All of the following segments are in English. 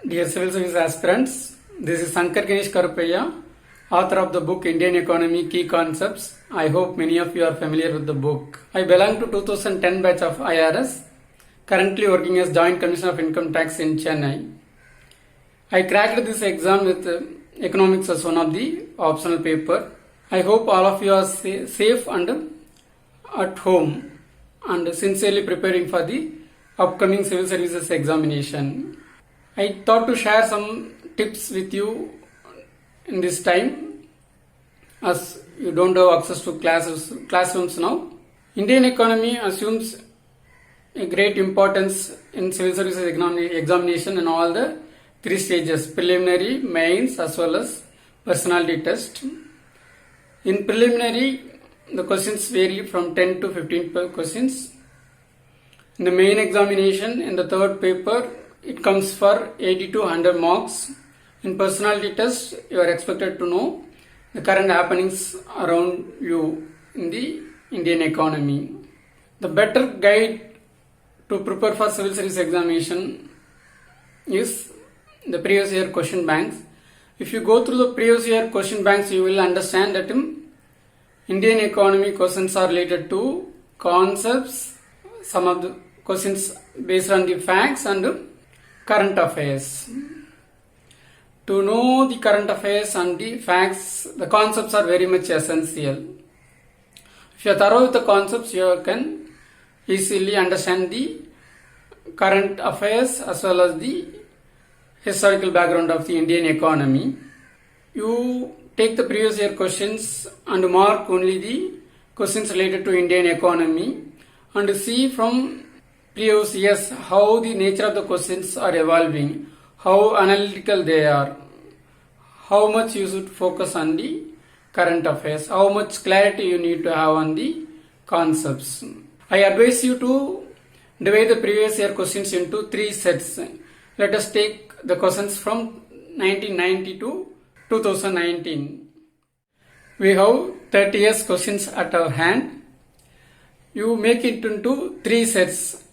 Dear Civil Service aspirants, this is Sankar Ganesh Karupaya, author of the book Indian Economy Key Concepts. I hope many of you are familiar with the book. I belong to 2010 batch of IRS, currently working as Joint Commissioner of Income Tax in Chennai. I cracked this exam with economics as one of the optional paper. I hope all of you are safe and at home and sincerely preparing for the upcoming civil services examination. I thought to share some tips with you in this time as you don't have access to classrooms now. Indian economy assumes a great importance in civil services examination in all the three stages: preliminary, mains as well as personality test. In preliminary, the questions vary from 10 to 15 questions. In the main examination, in the third paper, it comes for 80 to 100 marks. In personality test, you are expected to know the current happenings around you in the Indian economy. The better guide to prepare for civil service examination is the previous year question banks. If you go through the previous year question banks, you will understand that Indian economy questions are related to concepts, some of the questions based on the facts and current affairs. To know the current affairs and the facts, the concepts are very much essential. If you are thorough with the concepts, you can easily understand the current affairs as well as the historical background of the Indian economy. You take the previous year questions and mark only the questions related to Indian economy and see from previous years how the nature of the questions are evolving, how analytical they are, how much you should focus on the current affairs, how much clarity you need to have on the concepts. I advise you to divide the previous year questions into three sets. Let us take the questions from 1990 to 2019. We have 30 years questions at our hand. You make it into three sets: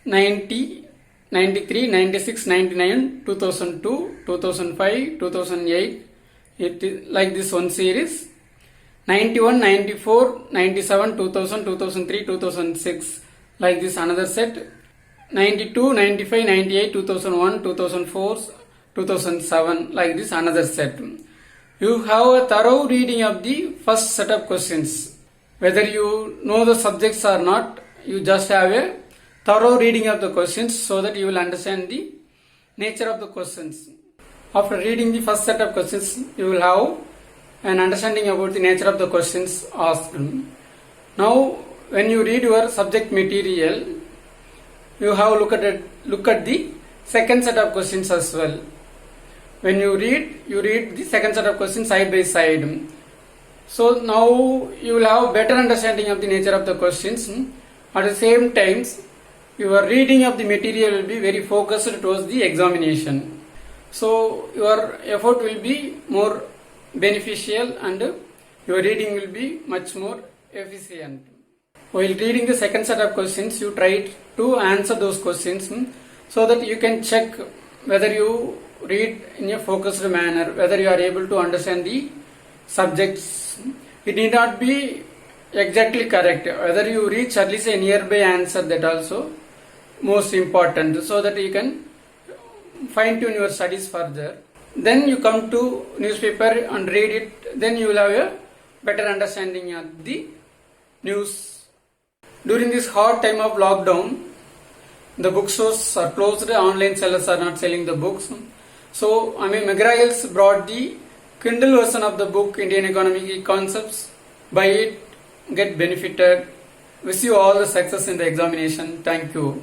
90, 93, 96, 99, 2002, 2005, 2008. It is like this one series. 91, 94, 97, 2000, 2003, 2006. Like this another set. 92, 95, 98, 2001, 2004, 2007. Like this another set. You have a thorough reading of the first set of questions. Whether you know the subjects or not, you just have a thorough reading of the questions so that you will understand the nature of the questions. After reading the first set of questions, you will have an understanding about the nature of the questions asked. Now, when you read your subject material, you have a look at the second set of questions as well. When you read the second set of questions side by side. So now you will have better understanding of the nature of the questions. At the same time, your reading of the material will be very focused towards the examination. So your effort will be more beneficial and your reading will be much more efficient. While reading the second set of questions, you try to answer those questions so that you can check whether you read in a focused manner, whether you are able to understand the subjects. It need not be exactly correct. Whether you reach at least a nearby answer, that also most important, so that you can fine tune your studies further. Then you come to newspaper and read it. Then you will have a better understanding of the news. During this hard time of lockdown, the bookstores are closed, online sellers are not selling the books. So, McGraw-Hill's brought the Kindle version of the book Indian Economic Concepts. Buy it, get benefited. Wish you all the success in the examination. Thank you.